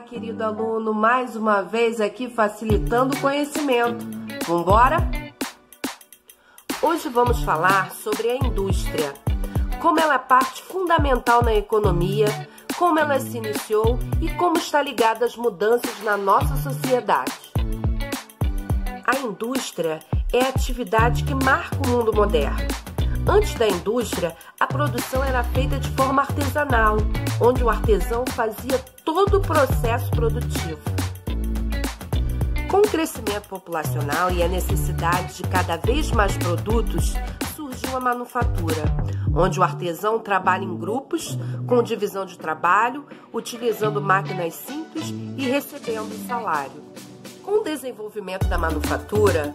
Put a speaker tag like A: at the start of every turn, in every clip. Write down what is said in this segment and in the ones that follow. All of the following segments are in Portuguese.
A: querido aluno, mais uma vez aqui facilitando o conhecimento. Vamos embora? Hoje vamos falar sobre a indústria, como ela é parte fundamental na economia, como ela se iniciou e como está ligada às mudanças na nossa sociedade. A indústria é a atividade que marca o mundo moderno. Antes da indústria, a produção era feita de forma artesanal, onde o artesão fazia todo o processo produtivo. Com o crescimento populacional e a necessidade de cada vez mais produtos, surgiu a manufatura, onde o artesão trabalha em grupos, com divisão de trabalho, utilizando máquinas simples e recebendo salário. Com o desenvolvimento da manufatura,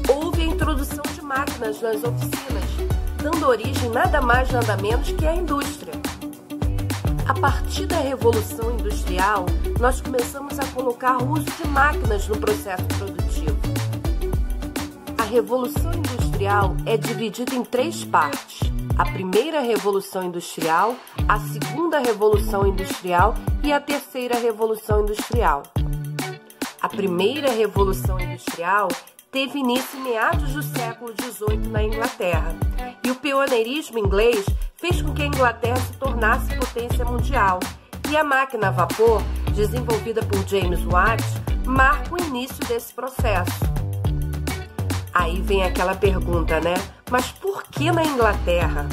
A: houve a introdução de máquinas nas oficinas, dando origem nada mais nada menos que à indústria. A partir da Revolução Industrial, nós começamos a colocar o uso de máquinas no processo produtivo. A Revolução Industrial é dividida em três partes: a primeira Revolução Industrial, a segunda Revolução Industrial e a terceira Revolução Industrial. A primeira Revolução Industrial teve início em meados do século XVIII na Inglaterra, e o pioneirismo inglês fez com que a Inglaterra se tornasse potência mundial, e a máquina a vapor, desenvolvida por James Watt, marca o início desse processo. Aí vem aquela pergunta, né? Mas por que na Inglaterra?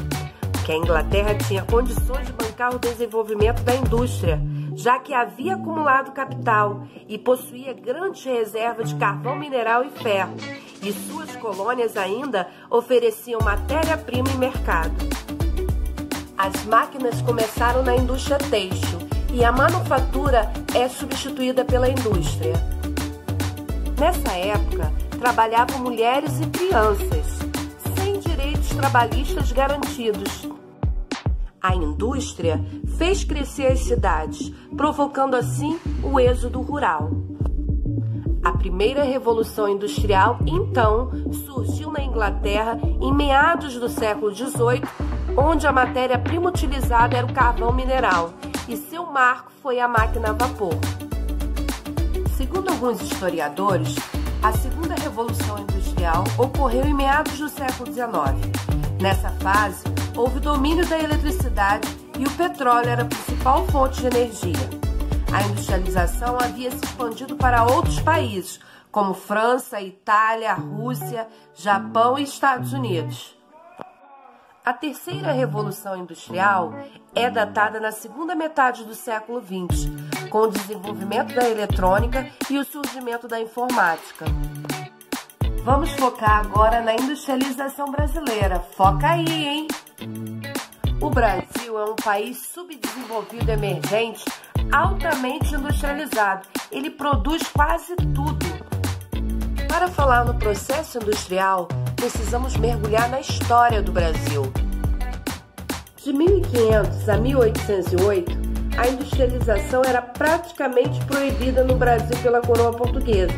A: Porque a Inglaterra tinha condições de bancar o desenvolvimento da indústria, já que havia acumulado capital e possuía grandes reservas de carvão mineral e ferro, e suas colônias ainda ofereciam matéria-prima e mercado. As máquinas começaram na indústria têxtil e a manufatura é substituída pela indústria. Nessa época, trabalhavam mulheres e crianças, sem direitos trabalhistas garantidos. A indústria fez crescer as cidades, provocando assim o êxodo rural. A primeira Revolução Industrial, então, surgiu na Inglaterra em meados do século XVIII, onde a matéria-prima utilizada era o carvão mineral, e seu marco foi a máquina a vapor. Segundo alguns historiadores, a segunda Revolução Industrial ocorreu em meados do século XIX. Nessa fase, houve domínio da eletricidade e o petróleo era a principal fonte de energia. A industrialização havia se expandido para outros países, como França, Itália, Rússia, Japão e Estados Unidos. A terceira Revolução Industrial é datada na segunda metade do século XX, com o desenvolvimento da eletrônica e o surgimento da informática. Vamos focar agora na industrialização brasileira. Foca aí, hein? O Brasil é um país subdesenvolvido, emergente, altamente industrializado. Ele produz quase tudo. Para falar no processo industrial, precisamos mergulhar na história do Brasil. De 1500 a 1808, a industrialização era praticamente proibida no Brasil pela coroa portuguesa.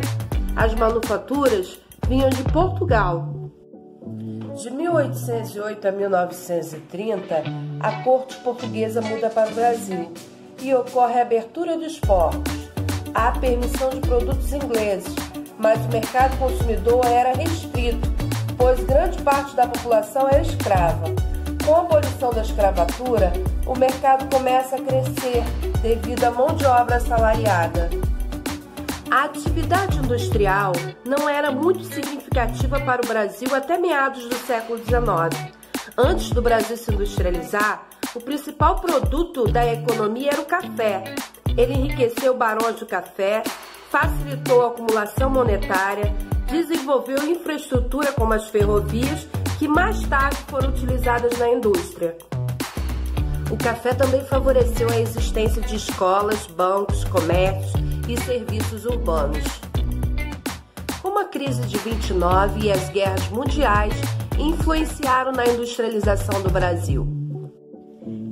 A: As manufaturas vinham de Portugal. De 1808 a 1930, a corte portuguesa muda para o Brasil e ocorre a abertura dos portos. Há permissão de produtos ingleses, mas o mercado consumidor era restrito, pois grande parte da população era escrava. Com a abolição da escravatura, o mercado começa a crescer devido à mão de obra assalariada. A atividade industrial não era muito significativa para o Brasil até meados do século XIX. Antes do Brasil se industrializar, o principal produto da economia era o café. Ele enriqueceu barões do café, facilitou a acumulação monetária, desenvolveu infraestrutura como as ferrovias, que mais tarde foram utilizadas na indústria. O café também favoreceu a existência de escolas, bancos, comércios e serviços urbanos. Como a crise de 29 e as guerras mundiais influenciaram na industrialização do Brasil.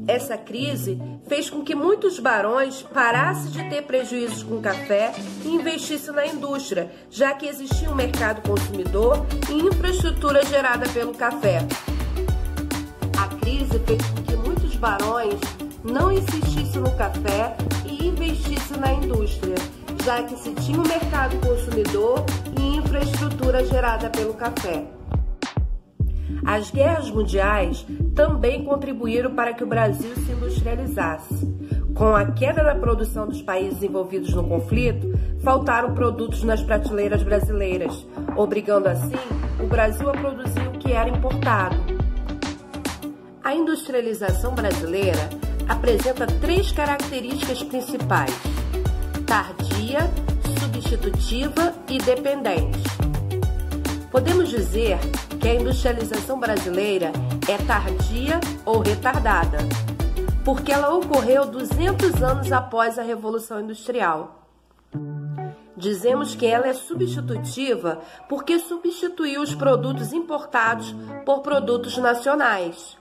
A: Essa crise fez com que muitos barões parassem de ter prejuízos com o café e investissem na indústria, já que existia um mercado consumidor e infraestrutura gerada pelo café. A crise fez com que muitos barões não insistissem no café e investisse na indústria, já que se tinha um mercado consumidor e infraestrutura gerada pelo café. As guerras mundiais também contribuíram para que o Brasil se industrializasse. Com a queda da produção dos países envolvidos no conflito, faltaram produtos nas prateleiras brasileiras, obrigando assim o Brasil a produzir o que era importado. A industrialização brasileira apresenta 3 características principais: tardia, substitutiva e dependente. Podemos dizer que a industrialização brasileira é tardia ou retardada, porque ela ocorreu 200 anos após a Revolução Industrial. Dizemos que ela é substitutiva porque substituiu os produtos importados por produtos nacionais.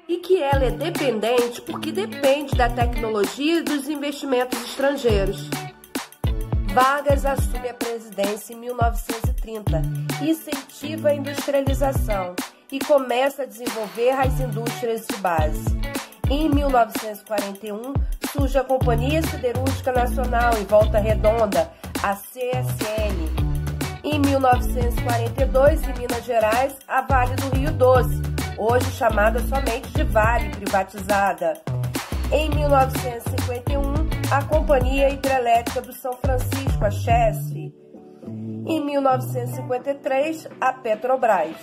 A: E que ela é dependente porque depende da tecnologia e dos investimentos estrangeiros. Vargas assume a presidência em 1930, incentiva a industrialização e começa a desenvolver as indústrias de base. Em 1941, surge a Companhia Siderúrgica Nacional em Volta Redonda, a CSN. Em 1942, em Minas Gerais, a Vale do Rio Doce, hoje chamada somente de Vale, privatizada. Em 1951, a Companhia Hidrelétrica do São Francisco, a CHESF. Em 1953, a Petrobras.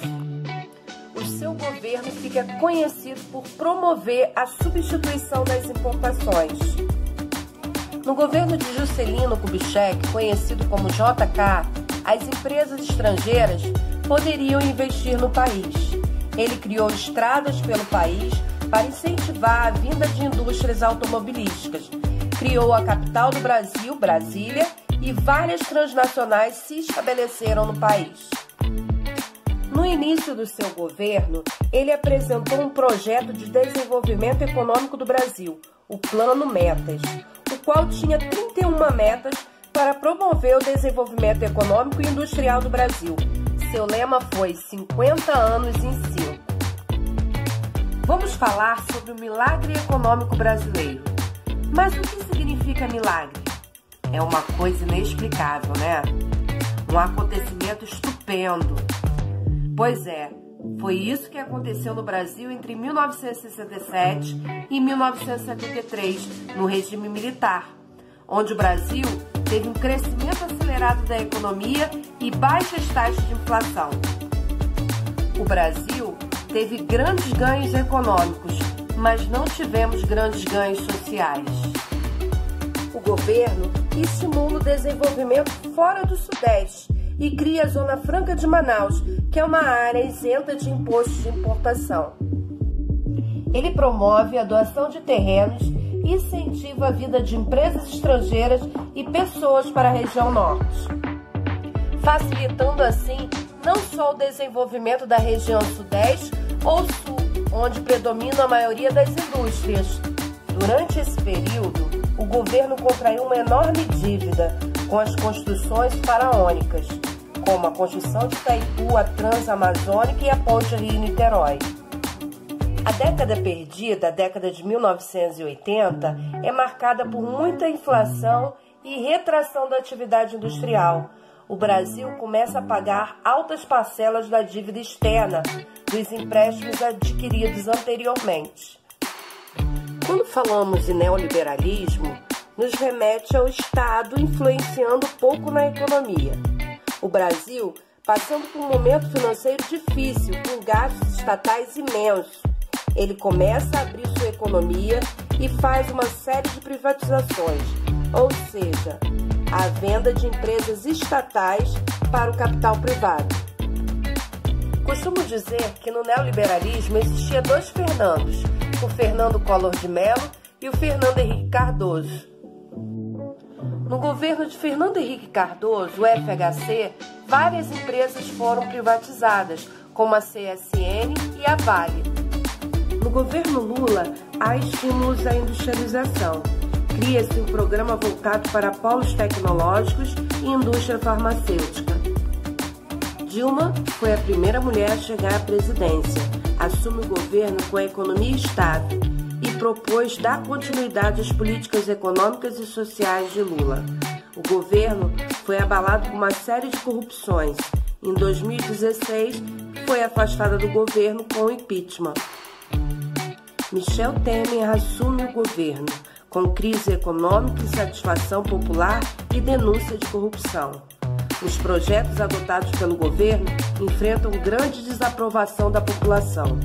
A: O seu governo fica conhecido por promover a substituição das importações. No governo de Juscelino Kubitschek, conhecido como JK, as empresas estrangeiras poderiam investir no país. Ele criou estradas pelo país para incentivar a vinda de indústrias automobilísticas. Criou a capital do Brasil, Brasília, e várias transnacionais se estabeleceram no país. No início do seu governo, ele apresentou um projeto de desenvolvimento econômico do Brasil, o Plano Metas, o qual tinha 31 metas para promover o desenvolvimento econômico e industrial do Brasil. Seu lema foi 50 anos em 5. Vamos falar sobre o milagre econômico brasileiro. Mas o que significa milagre? É uma coisa inexplicável, né? Um acontecimento estupendo. Pois é, foi isso que aconteceu no Brasil entre 1967 e 1973, no regime militar, onde o Brasil teve um crescimento acelerado da economia e baixas taxas de inflação. O Brasil teve grandes ganhos econômicos, mas não tivemos grandes ganhos sociais. O governo estimula o desenvolvimento fora do Sudeste e cria a Zona Franca de Manaus, que é uma área isenta de impostos de importação. Ele promove a doação de terrenos e incentiva a vinda de empresas estrangeiras e pessoas para a região norte, facilitando assim não só o desenvolvimento da região Sudeste ou Sul, onde predomina a maioria das indústrias. Durante esse período, o governo contraiu uma enorme dívida com as construções faraônicas, como a construção de Itaipu, a Transamazônica e a Ponte Rio-Niterói. A década perdida, a década de 1980, é marcada por muita inflação e retração da atividade industrial. O Brasil começa a pagar altas parcelas da dívida externa dos empréstimos adquiridos anteriormente. Quando falamos em neoliberalismo, nos remete ao Estado influenciando pouco na economia. O Brasil passando por um momento financeiro difícil, com gastos estatais imensos. Ele começa a abrir sua economia e faz uma série de privatizações, ou seja, a venda de empresas estatais para o capital privado. Costumo dizer que no neoliberalismo existia 2 Fernandos, o Fernando Collor de Mello e o Fernando Henrique Cardoso. No governo de Fernando Henrique Cardoso, o FHC, várias empresas foram privatizadas, como a CSN e a Vale. No governo Lula, há estímulos à industrialização. Cria-se um programa voltado para polos tecnológicos e indústria farmacêutica. Dilma foi a primeira mulher a chegar à presidência. Assume o governo com a economia estável e propôs dar continuidade às políticas econômicas e sociais de Lula. O governo foi abalado por uma série de corrupções. Em 2016, foi afastada do governo com o impeachment. Michel Temer assume o governo, com crise econômica, insatisfação popular e denúncia de corrupção. Os projetos adotados pelo governo enfrentam grande desaprovação da população.